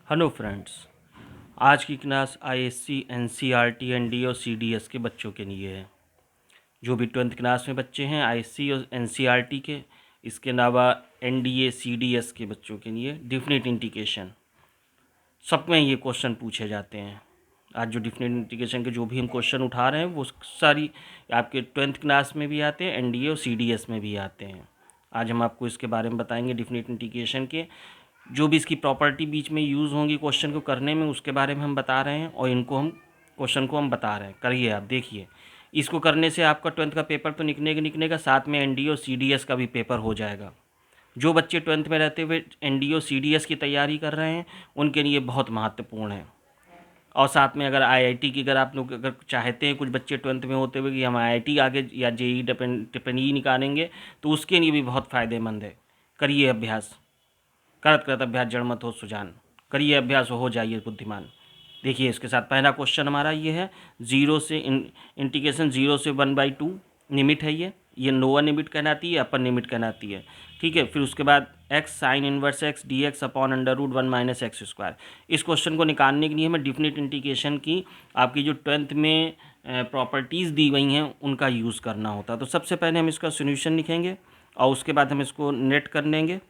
Hello friends, आज की class ISC, NCERT, NDA और सीडीएस के बच्चों के लिए है। जो भी 12th क्लास में बच्चे हैं आईएससी और एनसीईआरटी के, इसके अलावा एनडीए सीडीएस के बच्चों के लिए डिफिनेट इंटीग्रेशन, सब में ये क्वेश्चन पूछे जाते हैं। आज जो डिफिनेट इंटीग्रेशन के जो भी हम क्वेश्चन उठा रहे हैं वो सारी आपके 12th क्लास में भी आते हैं, एनडीए और सीडीएस में भी आते हैं। आज हम आपको इसके बारे में बताएंगे, डिफिनेट इंटीग्रेशन के जो भी इसकी प्रॉपर्टी बीच में यूज़ होंगी क्वेश्चन को करने में, उसके बारे में हम बता रहे हैं और इनको हम क्वेश्चन को हम बता रहे हैं। करिए, आप देखिए, इसको करने से आपका 12th का पेपर तो निकलेगा, साथ में एनडीए और सीडीएस का भी पेपर हो जाएगा। जो बच्चे 12th में रहते हुए एनडीए और सीडीएस की तैयारी कर रहे हैं उनके लिए बहुत महत्वपूर्ण है। और साथ में अगर आईआईटी की, अगर आप लोग अगर चाहते हैं, कुछ बच्चे 12th में होते हुए कि हम आईआईटी आगे या जेई टिप्पणी निकालेंगे, तो उसके लिए भी बहुत फ़ायदेमंद है। करिए अभ्यास, करत करत अभ्यास जड़ मत हो सुजान। करिए अभ्यास, हो जाइए बुद्धिमान। देखिए, इसके साथ पहला क्वेश्चन हमारा ये है, जीरो से इंटीग्रेशन 0 से 1/2 लिमिट है। ये लोअर लिमिट कहलाती है, अपर लिमिट कहलाती है। ठीक है, फिर उसके बाद x sine inverse x dx upon √1 - x²। इस क्वेश्चन को निकालने के लिए हमें डिफिनिट इंटीग्रेशन की आपकी जो 12th में प्रॉपर्टीज़ दी गई हैं उनका यूज़ करना होता है। तो सबसे पहले हम इसका सोल्यूशन लिखेंगे और उसके बाद हम इसको नेट कर लेंगे।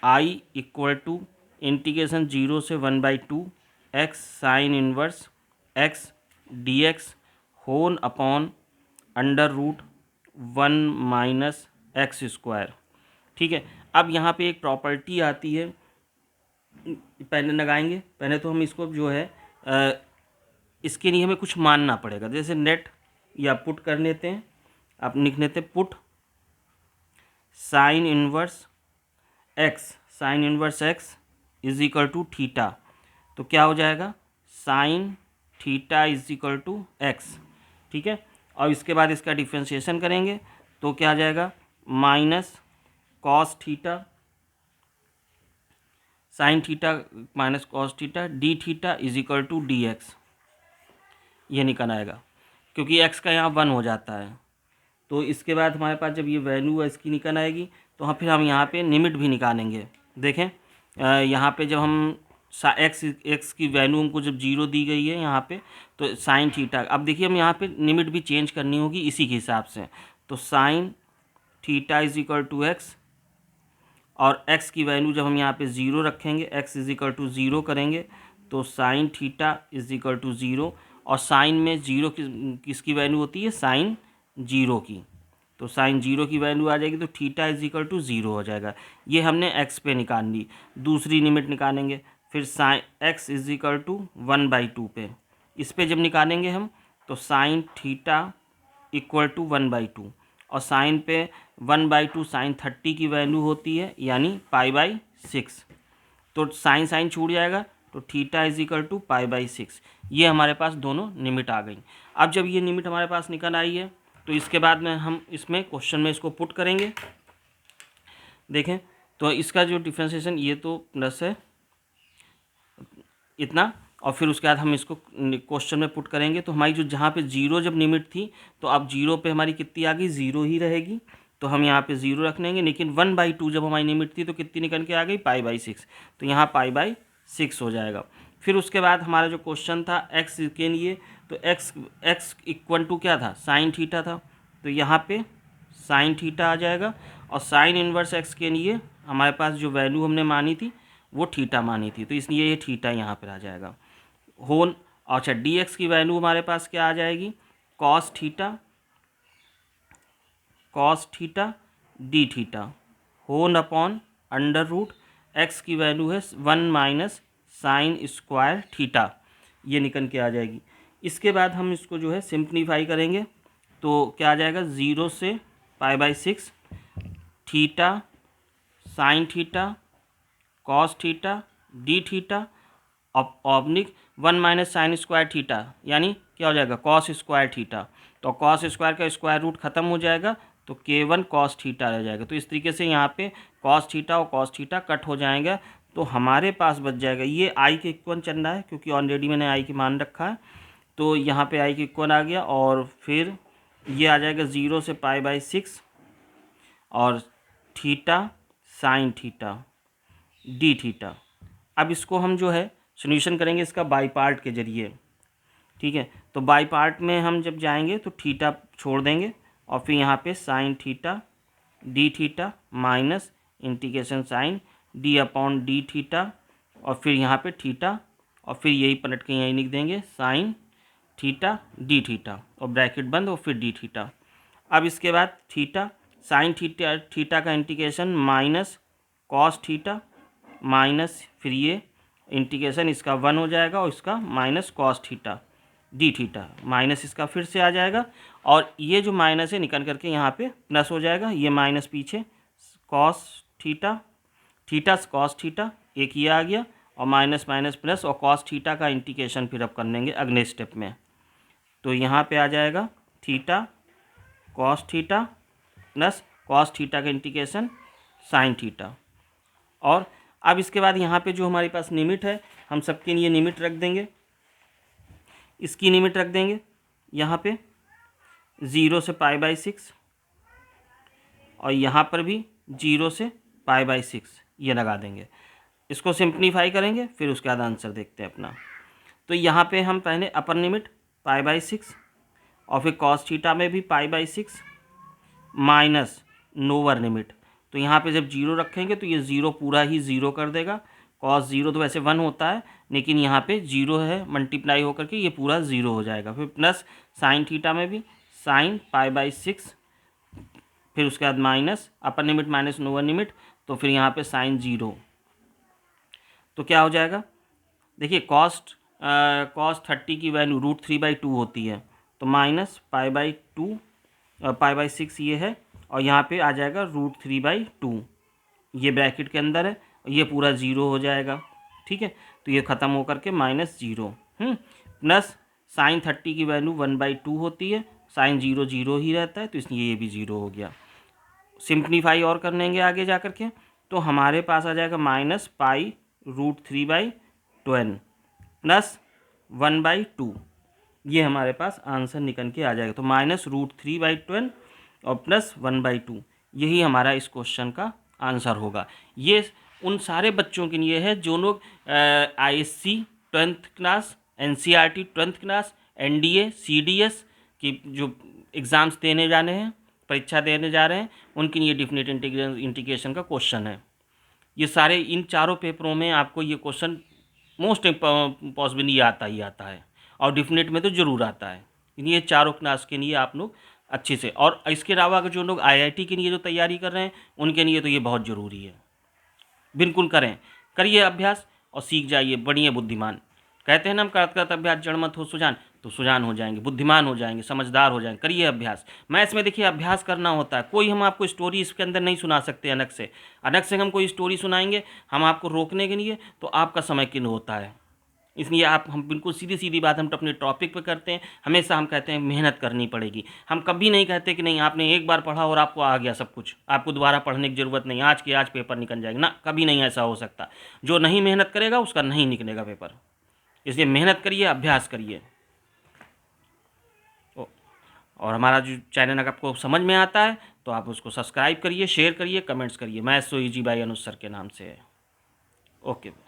आई इक्वल टू इंटीग्रेशन 0 से 1/2 x sine inverse x d x whole upon √1 - x²। ठीक है, अब यहाँ पे एक प्रॉपर्टी आती है, पहले लगाएंगे। पहले तो हम इसको जो है इसके लिए हमें कुछ मानना पड़ेगा, जैसे नेट या पुट कर लेते हैं। आप लिख लेते हैं put sine inverse x is equal to theta. तो क्या हो जाएगा, sine theta is equal to x. ठीक है, और इसके बाद इसका डिफ्रेंशिएशन करेंगे तो क्या आ जाएगा, minus cos theta, sine theta minus cos theta D theta is equal to d x. ये निकल आएगा क्योंकि एक्स का यहाँ 1 हो जाता है। तो इसके बाद हमारे पास जब ये वैल्यू है इसकी निकल आएगी, तो फिर हम यहाँ पे लिमिट भी निकालेंगे। देखें, यहाँ पे जब हम एक्स की वैल्यू हमको जब 0 दी गई है यहाँ पे, तो साइन थीटा, अब देखिए हम यहाँ पे लिमिट भी चेंज करनी होगी इसी के हिसाब से। तो sine theta is equal to x, और x की वैल्यू जब हम यहाँ पे 0 रखेंगे, x इज इक्वल टू 0 करेंगे, तो sine theta is equal to 0। और साइन में 0 किसकी वैल्यू होती है, साइन 0 की। तो साइन 0 की वैल्यू आ जाएगी, तो थीटा इज इक्वल टू 0 हो जाएगा। ये हमने x पे निकाल ली। दूसरी लिमिट निकालेंगे फिर sine x is equal to 1/2 पे। इस पे जब निकालेंगे हम, तो साइन थीटा इक्वल टू 1/2, और साइन पे 1/2 साइन 30 की वैल्यू होती है, यानी π/6। तो साइन साइन छूट जाएगा, तो थीटा इज इक्वल टू π/6। ये हमारे पास दोनों लिमिट आ गई। अब जब ये लिमिट हमारे पास निकल आई है, तो इसके बाद में हम इसमें क्वेश्चन में इसको पुट करेंगे। देखें, तो इसका जो डिफ्रेंशिएशन, ये तो प्लस है इतना, और फिर उसके बाद हम इसको क्वेश्चन में पुट करेंगे। तो हमारी जो जहाँ पे 0 जब लिमिट थी, तो अब 0 पे हमारी कितनी आ गई, 0 ही रहेगी। तो हम यहाँ पे 0 रख लेंगे। लेकिन 1/2 जब हमारी लिमिट थी तो कितनी निकल के आ गई, π/6। तो यहाँ π/6 हो जाएगा। फिर उसके बाद हमारा जो क्वेश्चन था एक्स के लिए, तो एक्स इक्वल टू क्या था, साइन थीटा था। तो यहाँ पे साइन थीटा आ जाएगा, और साइन इनवर्स एक्स के लिए हमारे पास जो वैल्यू हमने मानी थी वो थीटा मानी थी, तो इसलिए ये थीटा यहाँ पर आ जाएगा होल। अच्छा, डी एक्स की वैल्यू हमारे पास क्या आ जाएगी, cos theta D theta whole upon √x की वैल्यू है 1 - साइन स्क्वायर थीटा। ये निकल के आ जाएगी। इसके बाद हम इसको जो है सिंप्लीफाई करेंगे, तो क्या आ जाएगा, 0 से π/6 theta sine theta cos theta D theta oblique 1 - sine square theta, यानी क्या हो जाएगा, कॉस स्क्वायर थीटा। तो कॉस स्क्वायर का स्क्वायर रूट खत्म हो जाएगा, तो K1 कॉस थीटा रह जाएगा। तो इस तरीके से यहाँ पे कॉस थीटा और कॉस थीटा कट हो जाएगा। तो हमारे पास बच जाएगा, ये आई के इक्वल चल रहा है क्योंकि ऑलरेडी मैंने आई की मान रखा है। तो यहाँ पे आई के इक्वल आ गया, और फिर ये आ जाएगा 0 से π/6 और theta sine theta D theta. अब इसको हम जो है सोल्यूशन करेंगे इसका बाई पार्ट के जरिए, ठीक है। तो बाई पार्ट में हम जब जाएंगे तो थीटा छोड़ देंगे और फिर यहाँ पे sine theta D theta minus integration sine d upon d theta और फिर यहाँ पे थीटा और फिर यही पलट के यहीं लिख देंगे साइन थीटा डी थीटा और ब्रैकेट बंद और फिर डी थीटा। अब इसके बाद थीटा साइन थीटा का integration minus cos theta minus फिर ये इंटीग्रेशन इसका 1 हो जाएगा और इसका minus cos theta D theta minus इसका फिर से आ जाएगा और ये जो माइनस है निकल करके यहाँ पे प्लस हो जाएगा, ये माइनस पीछे cos theta theta cos theta एक ये आ गया और माइनस माइनस प्लस और कॉस थीटा का इंटीग्रेशन फिर अब कर लेंगे अगले स्टेप में। तो यहाँ पे आ जाएगा theta cos theta plus cos theta का इंटीग्रेशन साइन थीटा। और अब इसके बाद यहाँ पे जो हमारे पास लिमिट है हम सबके लिए लिमिट रख देंगे, इसकी लिमिट रख देंगे यहाँ पे 0 से π/6 और यहाँ पर भी 0 से π/6 ये लगा देंगे। इसको सिंप्लीफाई करेंगे फिर उसके बाद आंसर देखते हैं अपना। तो यहाँ पे हम पहले अपर लिमिट π/6 और फिर कॉस थीटा में भी π/6 माइनस लोअर लिमिट। तो यहाँ पे जब 0 रखेंगे तो ये 0 पूरा ही 0 कर देगा। कॉस 0 तो वैसे 1 होता है लेकिन यहाँ पे 0 है मल्टीप्लाई होकर के ये पूरा 0 हो जाएगा। फिर प्लस साइन थीटा में भी साइन π/6 फिर उसके बाद minus upper limit minus lower limit तो फिर यहाँ पे साइन 0। तो क्या हो जाएगा, देखिए कॉस 30 की वैल्यू √3/2 होती है तो माइनस π/6 ये है और यहाँ पे आ जाएगा √3/2 ये ब्रैकेट के अंदर है, ये पूरा 0 हो जाएगा, ठीक है। तो ये ख़त्म होकर के -0 प्लस साइन 30 की वैल्यू 1/2 होती है, साइन 0 0 ही रहता है तो इसलिए ये भी 0 हो गया। सिंप्लीफाई और कर लेंगे आगे जा कर के तो हमारे पास आ जाएगा -π√3/12 प्लस 1/2 ये हमारे पास आंसर निकल के आ जाएगा। तो -√3/12 और प्लस 1/2 यही हमारा इस क्वेश्चन का आंसर होगा। ये उन सारे बच्चों के लिए है जो लोग ISC 12th class, NCERT 12th class, NDA CDS की जो एग्ज़ाम्स देने जाने हैं, परीक्षा देने जा रहे हैं, उनके लिए डिफिनेट इंटीग्रेशन का क्वेश्चन है। ये सारे इन चारों पेपरों में आपको ये क्वेश्चन मोस्ट पॉसिबली आता ही आता है और डिफिनेट में तो ज़रूर आता है। ये चारों क्लास के लिए आप लोग अच्छे से, और इसके अलावा अगर जो लोग IIT के लिए जो तैयारी कर रहे हैं उनके लिए तो ये बहुत ज़रूरी है। बिल्कुल करिए अभ्यास और सीख जाइए, बढ़िया बुद्धिमान। कहते हैं ना हम करत अभ्यास जड़ मत हो सुजान, तो सुजान हो जाएंगे, बुद्धिमान हो जाएंगे, समझदार हो जाएंगे। करिए अभ्यास। मैथ्स में देखिए अभ्यास करना होता है। कोई हम आपको स्टोरी इसके अंदर नहीं सुना सकते अलग से हम कोई स्टोरी सुनाएंगे हम आपको रोकने के लिए तो आपका समय किन होता है। इसलिए हम बिल्कुल सीधी बात हम अपने टॉपिक पे करते हैं। हमेशा हम कहते हैं मेहनत करनी पड़ेगी। हम कभी नहीं कहते कि नहीं आपने एक बार पढ़ा और आपको आ गया सब कुछ, आपको दोबारा पढ़ने की ज़रूरत नहीं, आज के आज पेपर निकल जाएगा ना, कभी नहीं ऐसा हो सकता। जो नहीं मेहनत करेगा उसका नहीं निकलेगा पेपर। इसलिए मेहनत करिए, अभ्यास करिए। और हमारा जो चैनल अगर आपको समझ में आता है तो आप उसको सब्सक्राइब करिए, शेयर करिए, कमेंट्स करिए। मैथ्स सो इजी बाय अनुज सर के नाम से है। ओके।